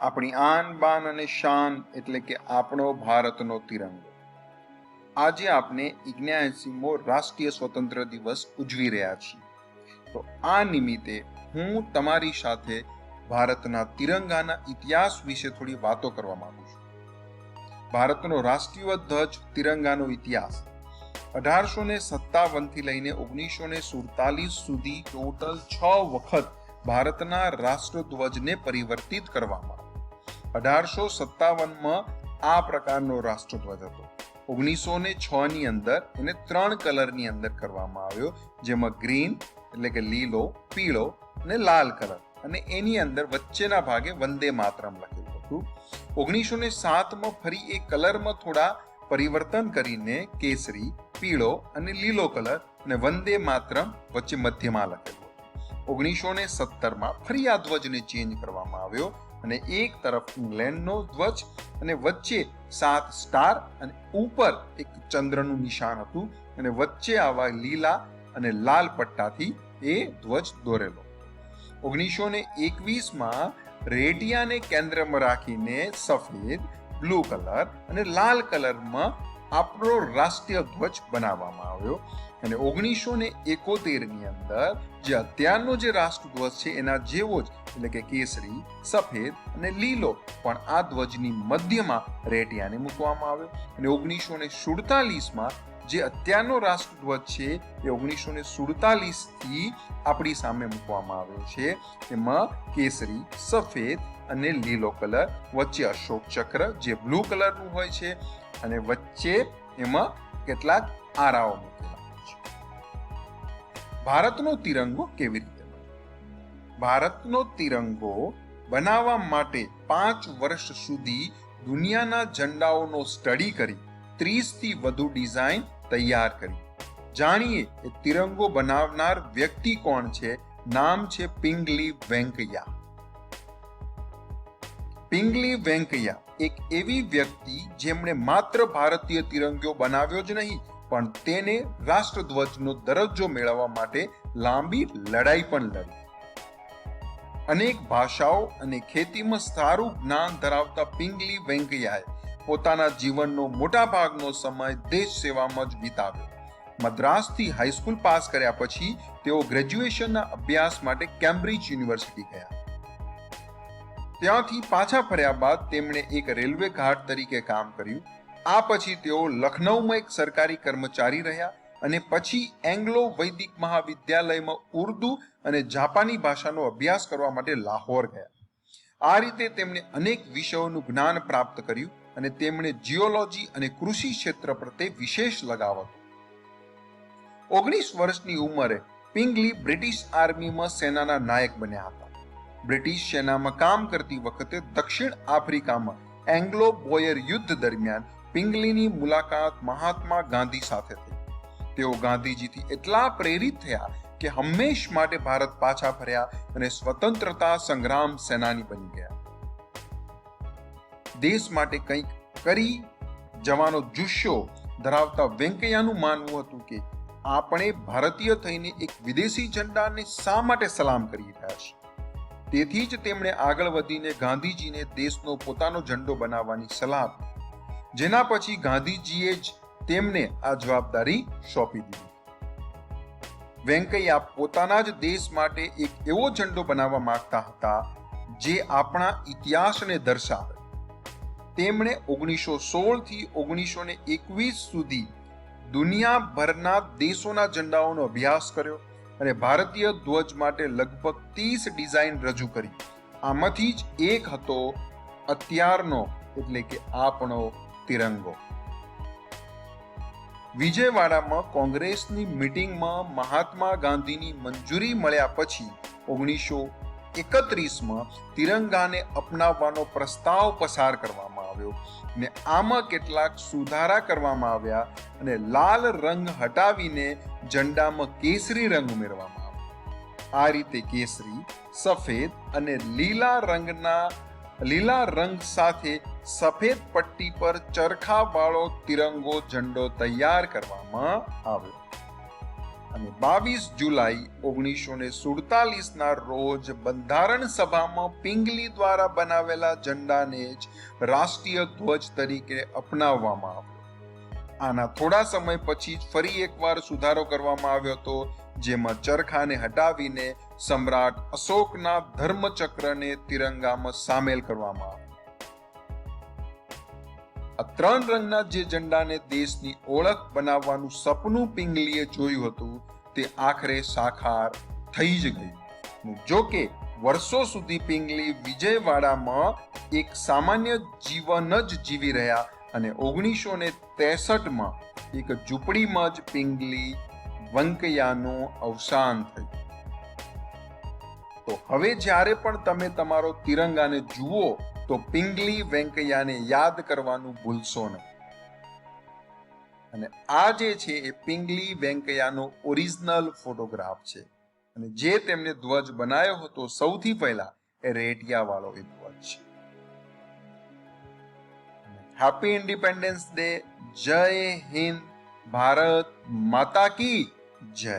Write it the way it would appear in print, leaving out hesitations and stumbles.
આપણી આન બાન અને શાન એટલે કે આપણો ભારતનો તિરંગો. આજે આપણે 79મો રાષ્ટ્રીય સ્વતંત્ર દિવસ ઉજવી રહ્યા છીએ. તો આ નિમિત્તે હું તમારી સાથે ભારતના તિરંગાના ઇતિહાસ વિશે થોડી વાતો કરવા માંગુ છું. ભારતનો રાષ્ટ્રીય ધ્વજ તિરંગાનો ઇતિહાસ 1857 થી લઈને 1947 સુધી ટોટલ 6 વખત ભારતના રાષ્ટ્રધ્વજને પરિવર્તિત કરવામાં આવ્યો. 1857માં આ પ્રકારનો રાષ્ટ્રધ્વજ હતો. 1906 ની અંદર એને 3 કલરની અંદર કરવામાં આવ્યો, જેમાં ગ્રીન એટલે કે લીલો, પીળો અને લાલ કલર, અને એની અંદર વચ્ચેના ભાગે વંદે માતરમ લખેલું હતું. 1907માં ફરી એ કલરમાં થોડા પરિવર્તન કરીને કેસરી, પીળો અને લીલો કલર અને વંદે માતરમ વચ્ચે મધ્યમાં લખેલું. 1917માં ફરી આ ધ્વજને ચેન્જ કરવામાં આવ્યો અને એક તરફ ઇંગ્લેન્ડનો ધ્વજ અને વચ્ચે 7 સ્ટાર અને ઉપર એક ચંદ્રનું નિશાન હતું અને વચ્ચે આવા લીલા અને લાલ પટ્ટાથી એ ધ્વજ દોરેલો. 1921માં રેડિયાને કેન્દ્રમાં રાખીને સફેદ, બ્લુ કલર અને લાલ કલરમાં આપણો રાષ્ટ્રીય ધ્વજ બનાવવામાં આવ્યો અને 1971 ની અંદર જે અત્યારનો જે રાષ્ટ્રધ્વજ છે એના જેવો જ એટલે કે કેસરી, સફેદ અને લીલો પણ આ ધ્વજની મધ્યમાં રેડિયાને મૂકવામાં આવ્યો અને 1947માં જે અત્યારનો રાષ્ટ્રધ્વજ છે એ 1947 થી આપણી સામે મૂકવામાં આવ્યો છે. એમાં કેસરી, સફેદ અને લીલો કલર, વચ્ચે અશોક ચક્ર જે બ્લુ કલરનું હોય છે અને વચ્ચે એમાં કેટલાક આરાઓ મૂકેલા હોય છે. ભારતનો તિરંગો કેવી રીતે બન્યો? ભારતનો તિરંગો બનાવવા માટે 5 વર્ષ સુધી દુનિયાના ઝંડાઓનો સ્ટડી કરી 30 થી વધુ ડિઝાઇન તૈયાર કરી. જાણીએ એ તિરંગો બનાવનાર વ્યક્તિ કોણ છે. નામ છે પિંગલી વેંકૈયા. પિંગલી વેંકૈયા એક એવી વ્યક્તિ જેમણે માત્ર ભારતીય તિરંગો બનાવ્યો જ નહીં, પણ તેને રાષ્ટ્રધ્વજનો દરજ્જો મેળવવા માટે લાંબી લડાઈ પણ લડી. અનેક ભાષાઓ અને ખેતીમાં સારું જ્ઞાન ધરાવતા પિંગલી વેંકૈયાએ પોતાના જીવનનો મોટા ભાગનો સમય દેશ સેવામાં જ વિતાવ્યો. મદ્રાસથી હાઈસ્કૂલ પાસ કર્યા પછી તેઓ ગ્રેજ્યુએશનના અભ્યાસ માટે કેમ્બ્રિજ યુનિવર્સિટી ગયા. ત્યાંથી પાછા ફર્યા બાદ તેમણે એક રેલવે ગાર્ડ તરીકે કામ કર્યું. આ પછી તેઓ લખનૌમાં એક સરકારી કર્મચારી રહ્યા અને પછી એંગ્લો વૈદિક મહાવિદ્યાલયમાં ઉર્દુ અને જાપાની ભાષાનો અભ્યાસ કરવા માટે લાહોર ગયા. આ રીતે તેમણે અનેક વિષયોનું જ્ઞાન પ્રાપ્ત કર્યું અને તેમણે જીઓલોજી અને કૃષિ ક્ષેત્ર પ્રત્યે વિશેષ લગાવ હતો. 19 વર્ષની ઉંમરે પિંગલી બ્રિટિશ આર્મીમાં સેનાના નાયક બન્યા હતા. બ્રિટિશ સેનામાં કામ કરતી વખતે દક્ષિણ આફ્રિકામાં એંગ્લો બોયર યુદ્ધ દરમિયાન પિંગલીની મુલાકાત મહાત્મા ગાંધી સાથે થઈ. તેઓ ગાંધીજીથી એટલા પ્રેરિત થયા કે હંમેશ માટે ભારત પાછા ફર્યા અને સ્વતંત્રતા સંગ્રામ સેનાની બની ગયા. દેશ માટે કંઈક કરી જવાનો જુસ્સો ધરાવતા વેંકૈયાનું માનવું હતું કે આપણે ભારતીય થઈને એક વિદેશી ઝંડાને શા માટે સલામ કરી રહ્યા છીએ. તેથી જ તેમણે આગળ વધીને ગાંધીજીને દેશનો પોતાનો ઝંડો બનાવવાની સલાહ આપી, જેના પછી ગાંધીજીએ જ તેમને આ જવાબદારી સોંપી દીધી. વેંકૈયા પોતાના જ દેશ માટે એક એવો ઝંડો બનાવવા માંગતા હતા જે આપણા ઇતિહાસને દર્શાવે. તેમણે 1916 થી 1921 સુધી દુનિયાભરના દેશોના ઝંડાઓનો અભ્યાસ કર્યો અને ભારતીય ધ્વજ માટે લગભગ 30 ડિઝાઇન રજૂ કરી. આમાંથી જ એક હતો અત્યારનો એટલે કે આપણો તિરંગો. વિજયવાડામાં કોંગ્રેસની મીટિંગમાં મહાત્મા ગાંધીની મંજૂરી મળ્યા પછી 1931માં તિરંગાને અપનાવવાનો પ્રસ્તાવ પસાર કરવામાં આવ્યો અને આમાં કેટલાક સુધારા કરવામાં આવ્યા અને લાલ રંગ હટાવીને ઝંડામાં કેસરી રંગ ઉમેરવામાં આવ્યો. આ રીતે કેસરી, સફેદ અને લીલા રંગ સાથે સફેદ પટ્ટી પર ચરખા વાળો તિરંગો ઝંડો તૈયાર કરવામાં આવ્યો. અને 22 જુલાઈ 1947 ના રોજ બંધારણ સભામાં પિંગલી દ્વારા બનાવેલા ઝંડાને જ રાષ્ટ્રીય ધ્વજ તરીકે અપનાવવામાં આવ્યો. આના થોડા સમય પછી જ ફરી એકવાર સુધારો કરવામાં આવ્યો હતો, જેમાં ચરખાને હટાવીને સમ્રાટ અશોકના ધર્મચક્રને તિરંગામાં સામેલ કરવામાં આવ્યો. આ 3 રંગના જે ઝંડાને દેશની ઓળખ બનાવવાનું સપનું પિંગલીએ જોયું હતું તે આખરે સાકાર થઈ જ ગયું. જો કે વર્ષો સુધી પિંગલી વિજયવાડામાં એક સામાન્ય જીવન જ જીવી રહ્યા અને 1963માં એક ઝૂંપડીમાં જ પિંગલી વેંકૈયાનું અવસાન થયું. તો હવે જ્યારે પણ તમે તમારો તિરંગાને જુઓ તો પિંગલી વેંકૈયાને યાદ કરવાનું ભૂલશો નહીં. અને આ જે છે એ પિંગલી વેંકૈયાનો ઓરિજિનલ ફોટોગ્રાફ છે અને જે તેમને ધ્વજ બનાવ્યો હતો સૌથી પહેલા એ રેટિયા વાળો એ ધ્વજ છે. Happy independence day. જય હિન્દ. ભારત માતા કી જય.